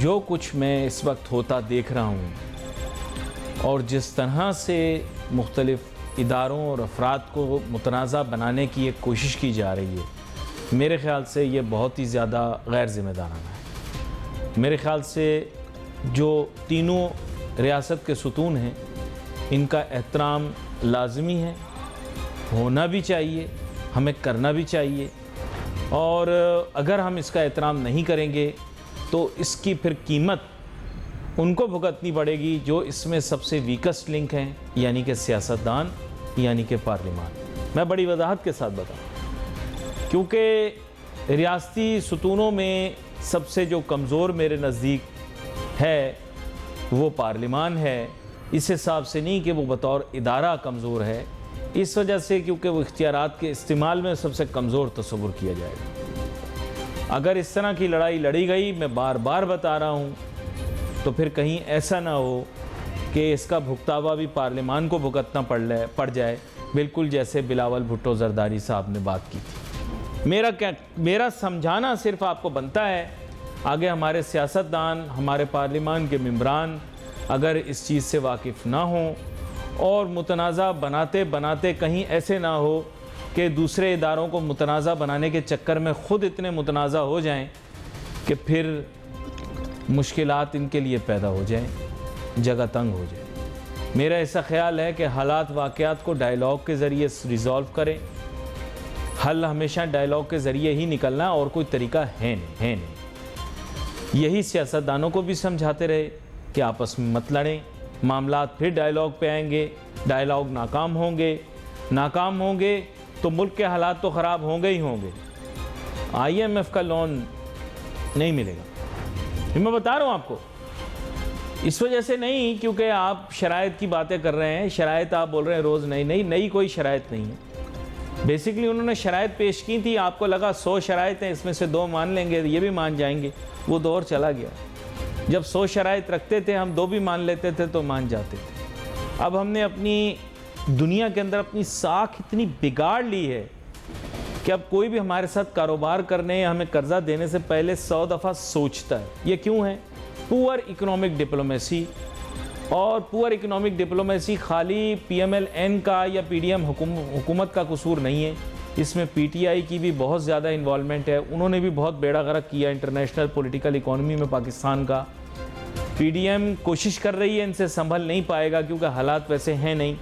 جو کچھ میں اس وقت ہوتا دیکھ رہا ہوں اور جس طرح سے مختلف اداروں اور افراد کو متنازع بنانے کی ایک کوشش کی جا رہی ہے، میرے خیال سے یہ بہت ہی زیادہ غیر ذمہ دارانہ ہے۔ میرے خیال سے جو تینوں ریاست کے ستون ہیں ان کا احترام لازمی ہے، ہونا بھی چاہیے، ہمیں کرنا بھی چاہیے، اور اگر ہم اس کا احترام نہیں کریں گے تو اس کی پھر قیمت ان کو بھگتنی پڑے گی جو اس میں سب سے ویکسٹ لنک ہیں، یعنی کہ سیاستدان، یعنی کہ پارلیمان۔ میں بڑی وضاحت کے ساتھ بتاؤں، کیونکہ ریاستی ستونوں میں سب سے جو کمزور میرے نزدیک ہے وہ پارلیمان ہے۔ اس حساب سے نہیں کہ وہ بطور ادارہ کمزور ہے، اس وجہ سے کیونکہ وہ اختیارات کے استعمال میں سب سے کمزور تصور کیا جائے گا۔ اگر اس طرح کی لڑائی لڑی گئی، میں بار بار بتا رہا ہوں، تو پھر کہیں ایسا نہ ہو کہ اس کا بھگتاوا بھی پارلیمان کو بھگتنا پڑ جائے، بالکل جیسے بلاول بھٹو زرداری صاحب نے بات کی تھی۔ میرا سمجھانا صرف آپ کو بنتا ہے، آگے ہمارے سیاستدان، ہمارے پارلیمان کے ممبران اگر اس چیز سے واقف نہ ہوں اور متنازع بناتے بناتے کہیں ایسے نہ ہو کہ دوسرے اداروں کو متنازع بنانے کے چکر میں خود اتنے متنازع ہو جائیں کہ پھر مشکلات ان کے لیے پیدا ہو جائیں، جگہ تنگ ہو جائے۔ میرا ایسا خیال ہے کہ حالات واقعات کو ڈائیلاگ کے ذریعے ریزالو کریں۔ حل ہمیشہ ڈائیلاگ کے ذریعے ہی نکلنا، اور کوئی طریقہ ہے نہیں۔ یہی سیاستدانوں کو بھی سمجھاتے رہے کہ آپس میں مت لڑیں، معاملات پھر ڈائیلاگ پہ آئیں گے، ڈائیلاگ ناکام ہوں گے تو ملک کے حالات تو خراب ہوں گے۔ IMF کا لون نہیں ملے گا، میں بتا رہا ہوں آپ کو، اس وجہ سے نہیں کیونکہ آپ شرائط کی باتیں کر رہے ہیں، شرائط آپ بول رہے ہیں روز نئی کوئی شرائط نہیں ہے۔ بیسیکلی انہوں نے شرائط پیش کی تھی، آپ کو لگا 100 شرائط ہیں، اس میں سے 2 مان لیں گے، یہ بھی مان جائیں گے، وہ دور چلا گیا۔ جب 100 شرائط رکھتے تھے ہم 2 بھی مان لیتے تھے تو مان جاتے تھے۔ اب ہم نے اپنی دنیا کے اندر اپنی ساکھ اتنی بگاڑ لی ہے کہ اب کوئی بھی ہمارے ساتھ کاروبار کرنے یا ہمیں قرضہ دینے سے پہلے 100 دفعہ سوچتا ہے۔ یہ کیوں ہے؟ پور اکنامک ڈپلومیسی، اور پور اکنامک ڈپلومیسی خالی PMLN کا یا PDM حکومت کا قصور نہیں ہے، اس میں PTI کی بھی بہت زیادہ انوالومنٹ ہے۔ انہوں نے بھی بہت بیڑا غرق کیا انٹرنیشنل پولیٹیکل اکانومی میں پاکستان کا۔ PDM کوشش کر رہی ہے، ان سے سنبھل نہیں پائے گا کیونکہ حالات ویسے ہیں نہیں۔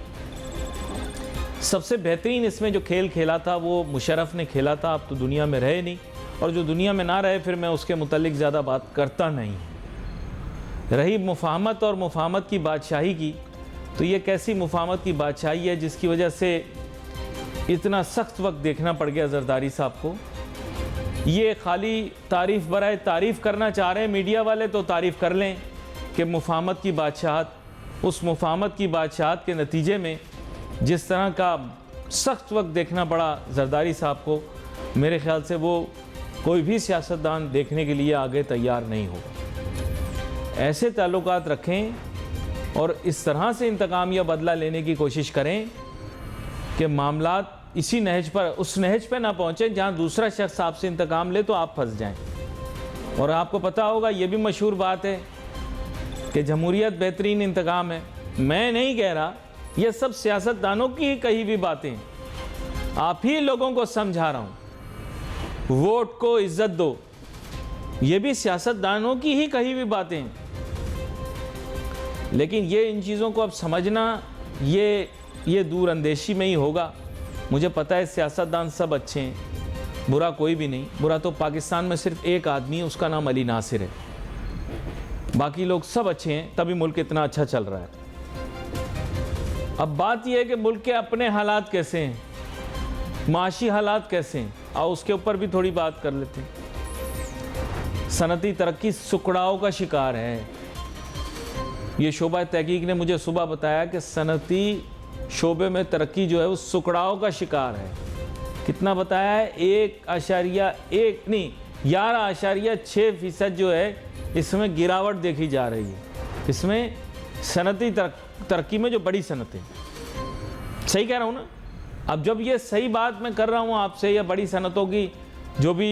سب سے بہترین اس میں جو کھیل کھیلا تھا وہ مشرف نے کھیلا تھا، اب تو دنیا میں رہے نہیں، اور جو دنیا میں نہ رہے پھر میں اس کے متعلق زیادہ بات کرتا نہیں۔ رہی مفاہمت اور مفاہمت کی بادشاہی کی، تو یہ کیسی مفاہمت کی بادشاہی ہے جس کی وجہ سے اتنا سخت وقت دیکھنا پڑ گیا زرداری صاحب کو۔ یہ خالی تعریف برائے تعریف کرنا چاہ رہے ہیں میڈیا والے، تو تعریف کر لیں کہ مفاہمت کی بادشاہت، اس مفاہمت کی بادشاہت کے نتیجے میں جس طرح کا سخت وقت دیکھنا پڑا زرداری صاحب کو، میرے خیال سے وہ کوئی بھی سیاستدان دیکھنے کے لیے آگے تیار نہیں ہوگا۔ ایسے تعلقات رکھیں اور اس طرح سے انتقام یا بدلہ لینے کی کوشش کریں کہ معاملات اسی نہج پر، اس نہج پہ نہ پہنچیں جہاں دوسرا شخص آپ سے انتقام لے تو آپ پھنس جائیں۔ اور آپ کو پتہ ہوگا، یہ بھی مشہور بات ہے کہ جمہوریت بہترین انتقام ہے۔ میں نہیں کہہ رہا، یہ سب سیاستدانوں کی ہی کہی ہوئی باتیں، آپ ہی لوگوں کو سمجھا رہا ہوں۔ ووٹ کو عزت دو، یہ بھی سیاستدانوں کی ہی کہی ہوئی باتیں، لیکن یہ ان چیزوں کو اب سمجھنا یہ دور اندیشی میں ہی ہوگا۔ مجھے پتہ ہے سیاستدان سب اچھے ہیں، برا کوئی بھی نہیں، برا تو پاکستان میں صرف ایک آدمی ہے، اس کا نام علی ناصر ہے، باقی لوگ سب اچھے ہیں، تبھی ملک اتنا اچھا چل رہا ہے۔ اب بات یہ ہے کہ ملک کے اپنے حالات کیسے ہیں، معاشی حالات کیسے ہیں، اور اس کے اوپر بھی تھوڑی بات کر لیتے ہیں۔ صنعتی ترقی سکڑاؤ کا شکار ہے۔ یہ شعبہ تحقیق نے مجھے صبح بتایا کہ صنعتی شعبے میں ترقی جو ہے وہ سکڑاؤ کا شکار ہے۔ کتنا بتایا ہے؟ 11.6% جو ہے اس میں گراوٹ دیکھی جا رہی ہے، اس میں صنعتی ترقی میں جو بڑی صنعتیں۔ صحیح کہہ رہا ہوں نا؟ اب جب یہ صحیح بات میں کر رہا ہوں آپ سے، یا بڑی صنعتوں کی جو بھی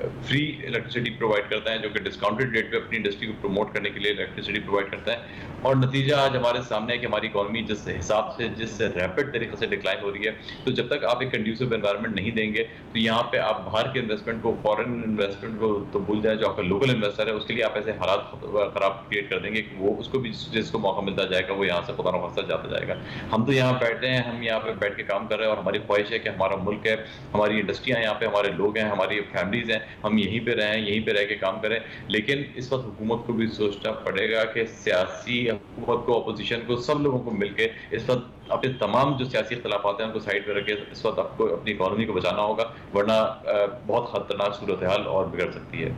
فری الیکٹریسٹی پرووائڈ کرتا ہے، جو کہ ڈسکاؤنٹڈ ریٹ پہ اپنی انڈسٹری کو پروموٹ کرنے کے لیے الیکٹریسٹی پرووائڈ کرتا ہے، اور نتیجہ آج ہمارے سامنے ہے کہ ہماری اکانومی جس حساب سے جس ریپڈ طریقے سے ڈکلائن ہو رہی ہے، تو جب تک آپ ایک کنڈیوسو انوائرمنٹ نہیں دیں گے تو یہاں پہ آپ باہر کے انویسٹمنٹ کو، فورن انویسٹمنٹ کو تو بھول جائیں، جو آپ کا لوکل انویسٹر ہے اس کے لیے آپ ایسے حالات خراب کریٹ کر دیں گے کہ وہ اس کو بھی جس کو موقع ملتا جائے گا وہ یہاں سے خدا نخواستہ جاتا جائے گا۔ ہم تو یہاں بیٹھے ہیں، ہم یہاں پہ بیٹھ کے کام کر رہے ہیں، اور ہماری خواہش ہے کہ ہمارا ملک ہے، ہماری انڈسٹریاں یہاں پہ، ہمارے لوگ ہیں، ہماری فیملیز ہیں، ہم یہیں پہ رہیں، یہیں پہ رہ کے کام کریں۔ لیکن اس وقت حکومت کو بھی سوچنا پڑے گا کہ سیاسی حکومت کو، اپوزیشن کو، سب لوگوں کو مل کے اس وقت اپنے تمام جو سیاسی اختلافات ہیں ان کو سائڈ پہ رکھ کے اس وقت آپ کو اپنی اکانومی کو بچانا ہوگا، ورنہ بہت خطرناک صورتحال اور بگڑ سکتی ہے۔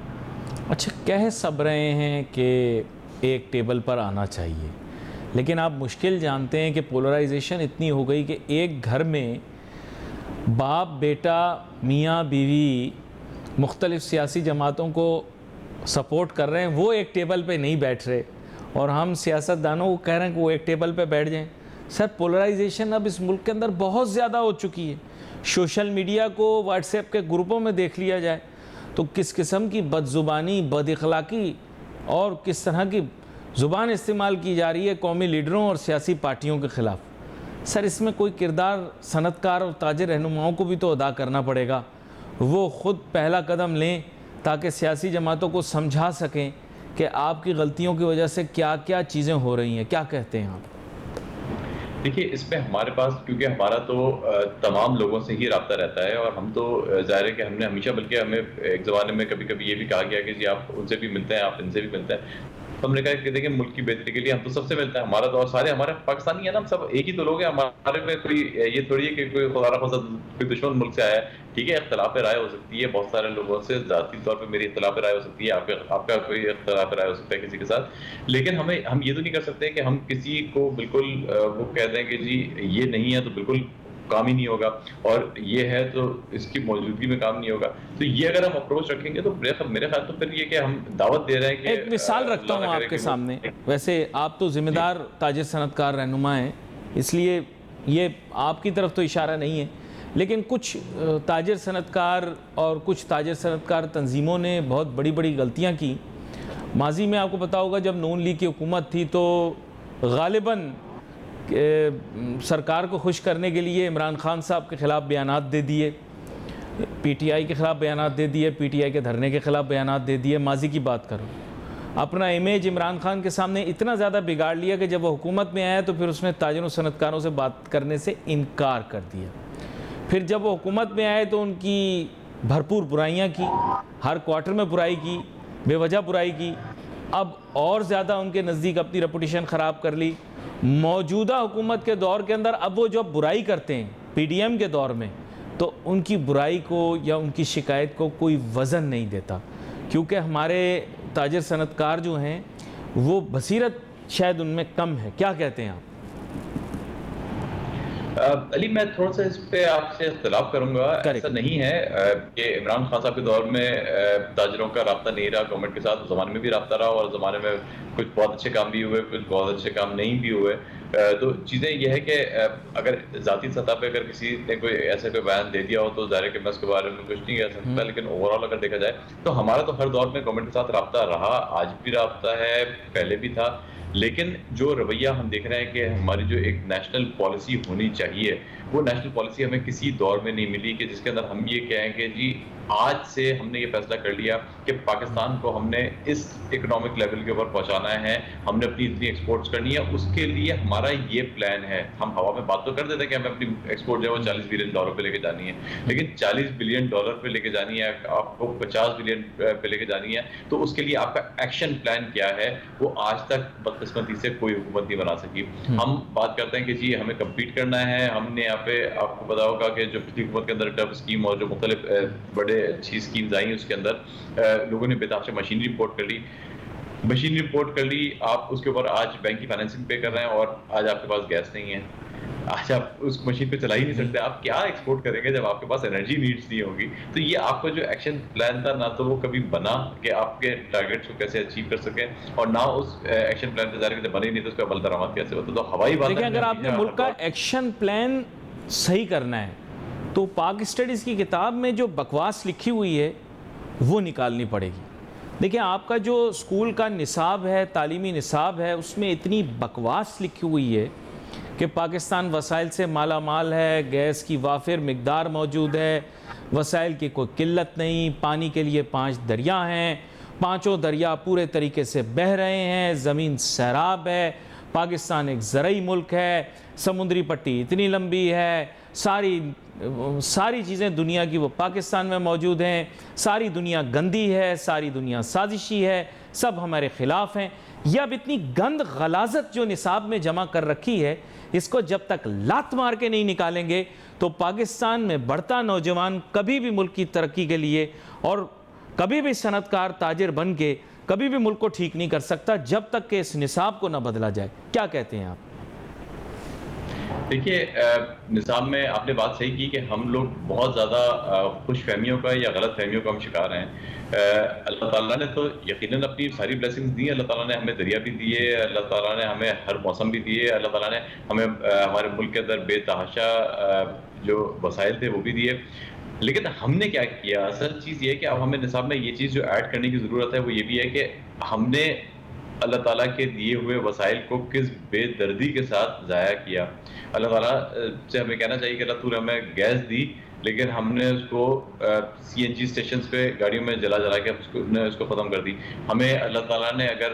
اچھا، کہہ سب رہے ہیں کہ ایک ٹیبل پر آنا چاہیے، لیکن آپ مشکل جانتے ہیں کہ پولرائزیشن اتنی ہو گئی کہ ایک گھر میں باپ بیٹا، میاں بیوی مختلف سیاسی جماعتوں کو سپورٹ کر رہے ہیں، وہ ایک ٹیبل پہ نہیں بیٹھ رہے، اور ہم سیاستدانوں کو کہہ رہے ہیں کہ وہ ایک ٹیبل پہ بیٹھ جائیں۔ سر، پولرائزیشن اب اس ملک کے اندر بہت زیادہ ہو چکی ہے۔ سوشل میڈیا کو واٹس ایپ کے گروپوں میں دیکھ لیا جائے تو کس قسم کی بد زبانی، بد اخلاقی اور کس طرح کی زبان استعمال کی جا رہی ہے قومی لیڈروں اور سیاسی پارٹیوں کے خلاف۔ سر، اس میں کوئی کردار صنعت کار اور تاجر رہنماؤں کو بھی تو ادا کرنا پڑے گا، وہ خود پہلا قدم لیں تاکہ سیاسی جماعتوں کو سمجھا سکیں کہ آپ کی غلطیوں کی وجہ سے کیا کیا چیزیں ہو رہی ہیں۔ کیا کہتے ہیں آپ؟ دیکھیے، اس میں ہمارے پاس، کیونکہ ہمارا تو تمام لوگوں سے ہی رابطہ رہتا ہے، اور ہم تو ظاہر ہے کہ ہم نے ہمیشہ، بلکہ ہمیں ایک زمانے میں کبھی کبھی یہ بھی کہا گیا کہ جی آپ ان سے بھی ملتے ہیں، آپ ان سے بھی ملتے ہیں۔ تو ہم نے کہا کہ دیکھیں، ملک کی بہتری کے لیے ہم تو سب سے ملتے ہیں، ہمارا تو، اور سارے ہمارے پاکستانی ہیں نا، ہم سب ایک ہی تو لوگ ہیں، ہمارے میں کوئی یہ تھوڑی ہے کہ کوئی خدا نخواستہ کوئی دشمن ملک سے آیا ہے۔ ٹھیک ہے، اختلاف رائے ہو سکتی ہے بہت سارے لوگوں سے، ذاتی طور پہ میری اختلاف رائے ہو سکتی ہے، آپ کا کوئی اختلاف رائے ہو سکتا ہے کسی کے ساتھ، لیکن ہم یہ تو نہیں کر سکتے کہ ہم کسی کو بالکل وہ کہہ دیں کہ جی یہ نہیں ہے تو بالکل کام ہی نہیں ہوگا، اور یہ ہے تو اس کی موجودگی میں کام نہیں ہوگا۔ تو یہ اگر ہم اپروچ رکھیں گے تو میرے خیال تو پھر یہ کہ ہم دعوت دے رہے ہیں کہ ایک مثال رکھتا ہوں آپ کے سامنے۔ ویسے آپ تو ذمہ دار تاجر صنعت کار رہنما ہیں، اس لیے یہ آپ کی طرف تو اشارہ نہیں ہے، لیکن کچھ تاجر صنعت کار اور کچھ تاجر صنعت کار تنظیموں نے بہت بڑی بڑی غلطیاں کی۔ ماضی میں آپ کو پتا ہوگا جب نون لیگ کی حکومت تھی تو غالباً سرکار کو خوش کرنے کے لیے عمران خان صاحب کے خلاف بیانات دے دیے، پی ٹی آئی کے خلاف بیانات دے دیے، پی ٹی آئی کے دھرنے کے خلاف بیانات دے دیے۔ ماضی کی بات کرو، اپنا امیج عمران خان کے سامنے اتنا زیادہ بگاڑ لیا کہ جب وہ حکومت میں آیا تو پھر اس نے تاجروں صنعت کاروں سے بات کرنے سے انکار کر دیا۔ پھر جب وہ حکومت میں آئے تو ان کی بھرپور برائیاں کی، ہر کوارٹر میں برائی کی، بے وجہ برائی کی، اب اور زیادہ ان کے نزدیک اپنی ریپوٹیشن خراب کر لی۔ موجودہ حکومت کے دور کے اندر اب وہ جو برائی کرتے ہیں پی ڈی ایم کے دور میں، تو ان کی برائی کو یا ان کی شکایت کو کوئی وزن نہیں دیتا، کیونکہ ہمارے تاجر صنعت کار جو ہیں وہ بصیرت شاید ان میں کم ہے۔ کیا کہتے ہیں آپ؟ علی، میں تھوڑا سا اس پہ آپ سے اختلاف کروں گا۔ ایسا نہیں ہے کہ عمران خان صاحب کے دور میں تاجروں کا رابطہ نہیں رہا گورنمنٹ کے ساتھ، اس زمانے میں بھی رابطہ رہا، اور زمانے میں کچھ بہت اچھے کام بھی ہوئے، کچھ بہت اچھے کام نہیں بھی ہوئے۔ تو چیزیں یہ ہے کہ اگر ذاتی سطح پہ اگر کسی نے کوئی ایسا کوئی بیان دے دیا ہو تو ظاہر ہے کہ میں اس کے بارے میں کچھ نہیں کہہ سکتا، لیکن اوور آل اگر دیکھا جائے تو ہمارا تو ہر دور میں گورنمنٹ کے ساتھ رابطہ رہا، آج بھی رابطہ ہے، پہلے بھی تھا۔ لیکن جو رویہ ہم دیکھ رہے ہیں کہ ہماری جو ایک نیشنل پالیسی ہونی چاہیے، وہ نیشنل پالیسی ہمیں کسی دور میں نہیں ملی کہ جس کے اندر ہم یہ کہیں کہ جی آج سے ہم نے یہ فیصلہ کر لیا کہ پاکستان کو ہم نے اس اکنامک لیول کے اوپر پہنچانا ہے، ہم نے اپنی اتنی ایکسپورٹس کرنی ہے، اس کے لیے ہمارا یہ پلان ہے۔ ہم ہوا میں بات تو کر دیتے ہیں کہ ہمیں اپنی ایکسپورٹ جو ہے وہ $40 بلین پہ لے کے جانی ہے، لیکن $40 بلین پہ لے کے جانی ہے، آپ کو 50 بلین پہ لے کے جانی ہے، تو اس کے لیے آپ کا ایکشن پلان کیا ہے، وہ آج تک بدقسمتی سے کوئی حکومت نہیں بنا سکی۔ ہم بات کرتے ہیں کہ جی ہمیں کمپیٹ کرنا ہے، ہم نے یہاں پہ آپ کو پتا ہوگا کہ جو پچھلی حکومت کے اندر ٹف اسکیم اور جو مختلف بڑے اچھی اسکیمز آئی، اس کے اندر لوگوں نے بے تحاشا مشینری امپورٹ کر لی، آپ اس کے اوپر آج بینک کی فائنینسنگ پے کر رہے ہیں، اور آج آپ کے پاس گیس نہیں ہے، آج آپ اس مشین پہ چلا ہی نہیں سکتے، آپ کیا ایکسپورٹ کریں گے جب آپ کے پاس انرجی نیڈس نہیں ہوگی؟ تو یہ آپ کا جو ایکشن پلان تھا، نہ تو وہ کبھی بنا کہ آپ کے ٹارگیٹس کو کیسے اچیو کر سکیں، اور نہ اس ایکشن پلان پہ ظاہر بنے نہیں تو اس کا عمل درآمد کیسے ہوتا۔ تو ہوائی بات لیکن اگر آپ نے ملک کا ایکشن پلان صحیح کرنا ہے تو پاک اسٹڈیز کی کتاب میں جو بکواس لکھی ہوئی ہے وہ نکالنی پڑے گی. دیکھیں آپ کا جو اسکول کا نصاب ہے, تعلیمی نصاب ہے, اس میں اتنی بکواس لکھی ہوئی ہے کہ پاکستان وسائل سے مالا مال ہے, گیس کی وافر مقدار موجود ہے, وسائل کی کوئی قلت نہیں, پانی کے لیے 5 دریا ہیں, 5 دریا پورے طریقے سے بہہ رہے ہیں, زمین سیراب ہے, پاکستان ایک زرعی ملک ہے, سمندری پٹی اتنی لمبی ہے, ساری چیزیں دنیا کی وہ پاکستان میں موجود ہیں, ساری دنیا گندی ہے, ساری دنیا سازشی ہے, سب ہمارے خلاف ہیں. یہ اب اتنی گند غلاظت جو نصاب میں جمع کر رکھی ہے, اس کو جب تک لات مار کے نہیں نکالیں گے تو پاکستان میں بڑھتا نوجوان کبھی بھی ملک کی ترقی کے لیے اور کبھی بھی صنعت کار تاجر بن کے کبھی بھی ملک کو ٹھیک نہیں کر سکتا جب تک کہ اس نصاب کو نہ بدلا جائے. کیا کہتے ہیں آپ؟ دیکھیے نظام میں آپ نے بات صحیح کی کہ ہم لوگ بہت زیادہ خوش فہمیوں کا یا غلط فہمیوں کا ہم شکار ہیں. اللہ تعالیٰ نے تو یقیناً اپنی ساری بلیسنگز دی ہیں. اللہ تعالیٰ نے ہمیں دریا بھی دیے, اللہ تعالیٰ نے ہمیں ہر موسم بھی دیے, اللہ تعالیٰ نے ہمیں ہمارے ملک کے اندر بے تحاشا جو وسائل تھے وہ بھی دیے. لیکن ہم نے کیا کیا؟ اصل چیز یہ ہے کہ اب ہمیں نصاب میں یہ چیز جو ایڈ کرنے کی ضرورت ہے وہ یہ بھی ہے کہ ہم نے اللہ تعالیٰ کے دیے ہوئے وسائل کو کس بے دردی کے ساتھ ضائع کیا. اللہ تعالیٰ سے ہمیں کہنا چاہیے کہ اللہ تو نے ہمیں گیس دی, لیکن ہم نے اس کو سی این جی اسٹیشنز پہ گاڑیوں میں جلا کے اس کو ختم کر دی. ہمیں اللہ تعالیٰ نے اگر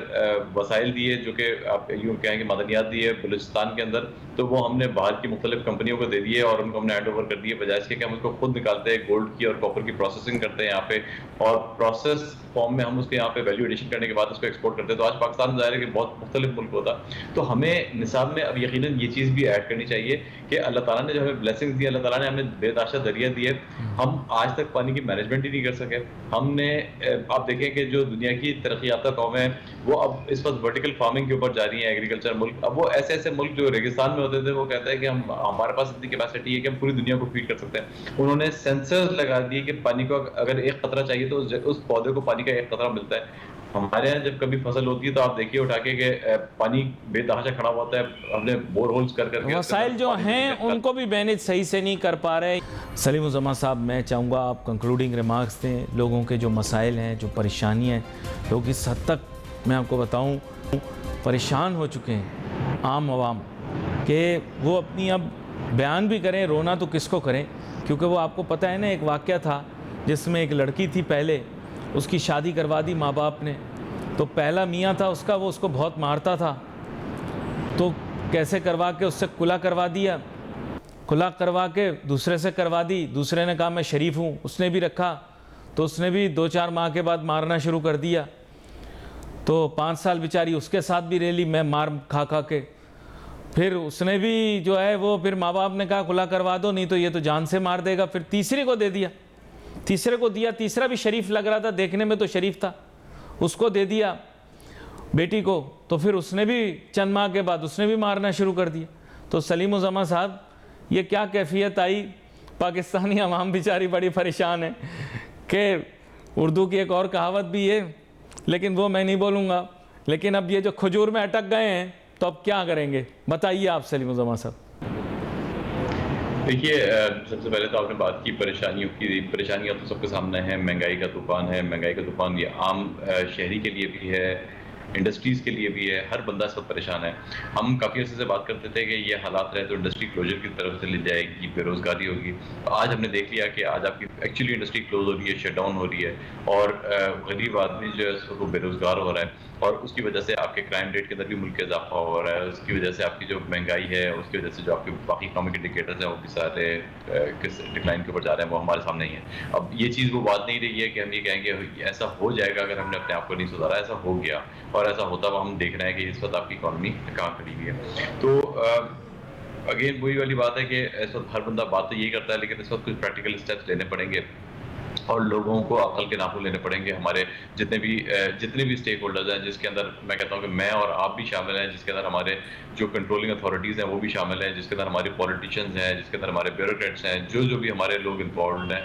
وسائل دیے جو کہ آپ یوں کہیں کہ معدنیات دی ہے بلوچستان کے اندر, تو وہ ہم نے باہر کی مختلف کمپنیوں کو دے دیے اور ان کو ہم نے ہینڈ اوور کر دیے, بجائے اس کے کہ ہم اس کو خود نکالتے ہیں, گولڈ کی اور کاپر کی پروسیسنگ کرتے ہیں یہاں پہ, اور پروسیس فارم میں ہم اس کے یہاں پہ ویلیو ایڈیشن کرنے کے بعد اس کو ایکسپورٹ کرتے ہیں. تو آج پاکستان ظاہر ہے کہ بہت مختلف ملک ہوتا. تو ہمیں نصاب میں اب یقیناً یہ چیز بھی ایڈ کرنی چاہیے کہ اللہ تعالیٰ نے جو ہمیں بلیسنگز دی, اللہ تعالیٰ نے ہمیں بے تحاشا دریا دیے, ہم آج تک پانی کی مینجمنٹ ہی نہیں کر سکے. ہم نے آپ دیکھیں کہ جو دنیا کی ترقی یافتہ قومیں ہیں وہ اب اس وقت ورٹیکل فارمنگ کے اوپر جا رہی ہیں, ایگریکلچر ملک. اب وہ ایسے ملک جو ریگستان میں ہوتے تھے وہ کہتے ہیں کہ ہمارے پاس اتنی کیپیسٹی ہے کہ ہم پوری دنیا کو فیڈ کر سکتے ہیں. انہوں نے سینسرز لگا دیے کہ پانی کو اگر ایک قطرہ چاہیے تو اس پودے کو پانی کا ایک قطرہ ملتا ہے. ہمارے یہاں جب کبھی فصل ہوتی ہے تو آپ دیکھیے اٹھا کے کہ پانی بے تحاشا کھڑا ہوتا ہے, ہم نے بور ہولز کر کے وسائل جو ہیں ان کو بھی مینیج صحیح سے نہیں کر پا رہے. سلیم الزماں صاحب, میں چاہوں گا آپ کنکلوڈنگ ریمارکس دیں. لوگوں کے جو مسائل ہیں, جو پریشانیاں ہیں, لوگ اس حد تک میں آپ کو بتاؤں پریشان ہو چکے ہیں عام عوام کہ وہ اپنی اب بیان بھی کریں, رونا تو کس کو کریں, کیونکہ وہ آپ کو پتہ ہے نا ایک واقعہ تھا جس میں ایک لڑکی تھی, پہلے اس کی شادی کروا دی ماں باپ نے, تو پہلا میاں تھا اس کا وہ اس کو بہت مارتا تھا, تو کیسے کروا کے اس سے کلا کروا دیا, کلا کروا کے دوسرے سے کروا دی. دوسرے نے کہا میں شریف ہوں, اس نے بھی رکھا, تو اس نے بھی 2-4 ماہ کے بعد مارنا شروع کر دیا. تو 5 سال بیچاری اس کے ساتھ بھی رہ لی میں مار کھا کے. پھر اس نے بھی جو ہے وہ پھر ماں باپ نے کہا کلا کروا دو نہیں تو یہ تو جان سے مار دے گا. پھر تیسرے کو دے دیا, تیسرے کو دیا, تیسرا بھی شریف لگ رہا تھا, دیکھنے میں تو شریف تھا, اس کو دے دیا بیٹی کو. تو پھر اس نے بھی چند ماہ کے بعد اس نے بھی مارنا شروع کر دیا. تو سلیم الزماں صاحب یہ کیا کیفیت آئی, پاکستانی عوام بیچاری بڑی پریشان ہے. کہ اردو کی ایک اور کہاوت بھی ہے لیکن وہ میں نہیں بولوں گا, لیکن اب یہ جو کھجور میں اٹک گئے ہیں تو اب کیا کریں گے, بتائیے آپ سلیم الزماں صاحب. دیکھیے سب سے پہلے تو آپ نے بات کی پریشانیوں کی. پریشانیاں تو سب کے سامنے ہیں, مہنگائی کا طوفان ہے. مہنگائی کا طوفان یہ عام شہری کے لیے بھی ہے, انڈسٹریز کے لیے بھی ہے, ہر بندہ اس وقت پریشان ہے. ہم کافی عرصے سے بات کرتے تھے کہ یہ حالات رہے تو انڈسٹری کلوجر کی طرف سے لے جائے گی, بے روزگاری ہوگی. آج ہم نے دیکھ لیا کہ آج آپ کی ایکچولی انڈسٹری کلوز ہو رہی ہے, شٹ ڈاؤن ہو رہی ہے, اور غریب آدمی جو ہے اس کو بے روزگار ہو رہا ہے, اور اس کی وجہ سے آپ کے کرائم ریٹ کے اندر بھی ملک کا اضافہ ہو رہا ہے. اس کی وجہ سے آپ کی جو مہنگائی ہے, اس کی وجہ سے جو آپ کے باقی اکنامک انڈیکیٹرز ہیں وہ بھی سارے کس ڈکلائن کے اوپر جا رہے ہیں, وہ ہمارے سامنے ہی ہیں. اب یہ چیز وہ بات نہیں رہی ہے کہ ہم یہ کہیں گے ایسا ہو جائے گا اگر ہم نے اپنے آپ کو نہیں سدھارا. ایسا ہو گیا, اور ایسا ہوتا ہوا ہم دیکھ رہے ہیں کہ اس وقت آپ کی اکانومی کہاں کھڑی ہوئی ہے. تو اگین وہی والی بات ہے کہ اس وقت ہر بندہ بات تو یہی کرتا ہے, لیکن اس وقت کچھ پریکٹیکل اسٹیپس لینے پڑیں گے اور لوگوں کو عقل کے ناخن لینے پڑیں گے. ہمارے جتنے بھی اسٹیک ہولڈرز ہیں, جس کے اندر میں کہتا ہوں کہ میں اور آپ بھی شامل ہیں, جس کے اندر ہمارے جو کنٹرولنگ اتھارٹیز ہیں وہ بھی شامل ہیں, جس کے اندر ہمارے پولیٹیشینز ہیں, جس کے اندر ہمارے بیوروکریٹس ہیں, جو بھی ہمارے لوگ انوالوڈ ہیں,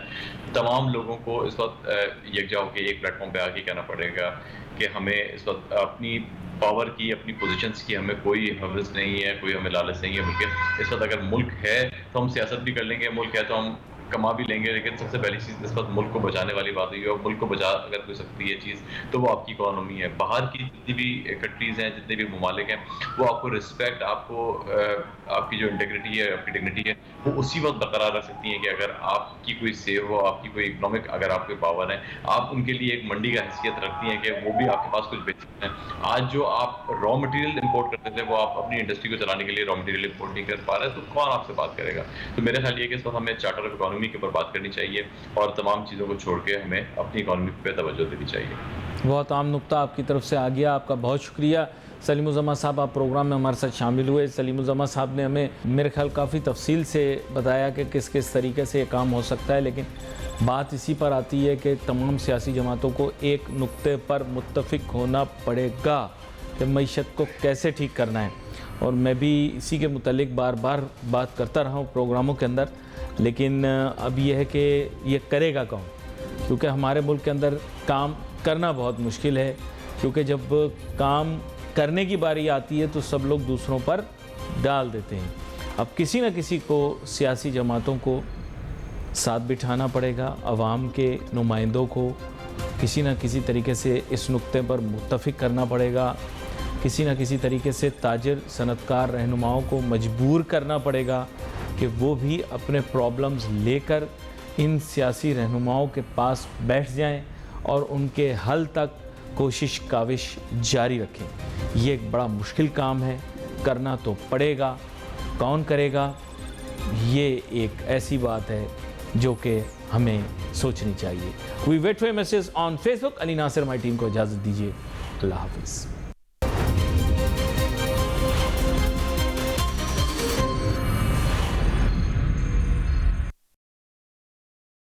تمام لوگوں کو اس وقت یکجا ہو کے ایک پلیٹ فارم پہ آ کے کہنا پڑے گا کہ ہمیں اس وقت اپنی پاور کی, اپنی پوزیشنز کی ہمیں کوئی حوث نہیں ہے, کوئی ہمیں لالچ نہیں ہے. بلکہ اس وقت اگر ملک ہے تو ہم سیاست بھی کر لیں گے, ملک ہے تو ہم کما بھی لیں گے، لیکن سب سے پہلی چیز اس وقت ملک کو بچانے والی بات ہوئی ہے، اور ملک کو بچا اگر کوئی سکتی ہے چیز تو وہ آپ کی اکانومی ہے. باہر کی جتنی بھی کنٹریز ہیں، جتنے بھی ممالک ہیں، وہ آپ کو رسپیکٹ، آپ کو آپ کی جو انٹیگریٹی ہے، آپ کی ڈگنیٹی ہے، وہ اسی وقت برقرار رکھ سکتی ہیں کہ اگر آپ کی کوئی سیو ہو، آپ کی کوئی اکنامک اگر آپ کے پاور ہے، آپ ان کے لیے ایک منڈی کا حیثیت رکھتی ہیں کہ وہ بھی آپ کے پاس کچھ بیچ سکتے ہیں. آج جو آپ را مٹیریل امپورٹ کرتے تھے، وہ آپ اپنی انڈسٹری کو چلانے کے لیے را مٹیریل امپورٹ نہیں کر پا رہے، تو کون آپ سے بات کرے گا؟ تو میرا خیال یہ کہ اس وقت ہمیں چارٹر آف اکانومی کے اوپر بات کرنی چاہیے، اور تمام چیزوں کو چھوڑ کے ہمیں اپنی اکانومی پہ توجہ دینی چاہیے. بہت عام نقطہ آپ کی طرف سے آ گیا، آپ کا بہت شکریہ. سلیم الزماں صاحب، آپ پروگرام میں ہمارے ساتھ شامل ہوئے. سلیم الزماں صاحب نے ہمیں میرے خیال کافی تفصیل سے بتایا کہ کس طریقے سے یہ کام ہو سکتا ہے، لیکن بات اسی پر آتی ہے کہ تمام سیاسی جماعتوں کو ایک نقطے پر متفق ہونا پڑے گا کہ معیشت کو کیسے ٹھیک کرنا ہے. اور میں بھی اسی کے متعلق بار بار بات کرتا رہا ہوں پروگراموں کے اندر، لیکن اب یہ ہے کہ یہ کرے گا کون؟ کیونکہ ہمارے ملک کے اندر کام کرنا بہت مشکل ہے، کیونکہ جب کام کرنے کی باری آتی ہے تو سب لوگ دوسروں پر ڈال دیتے ہیں. اب کسی نہ کسی کو سیاسی جماعتوں کو ساتھ بٹھانا پڑے گا، عوام کے نمائندوں کو کسی نہ کسی طریقے سے اس نقطے پر متفق کرنا پڑے گا، کسی نہ کسی طریقے سے تاجر صنعت کار رہنماؤں کو مجبور کرنا پڑے گا کہ وہ بھی اپنے پرابلمز لے کر ان سیاسی رہنماؤں کے پاس بیٹھ جائیں اور ان کے حل تک کوشش کاوش جاری رکھیں. یہ ایک بڑا مشکل کام ہے، کرنا تو پڑے گا. کون کرے گا؟ یہ ایک ایسی بات ہے جو کہ ہمیں سوچنی چاہیے. We wait for message on Facebook. Ali Nasir ہماری ٹیم کو اجازت دیجیے. اللہ حافظ.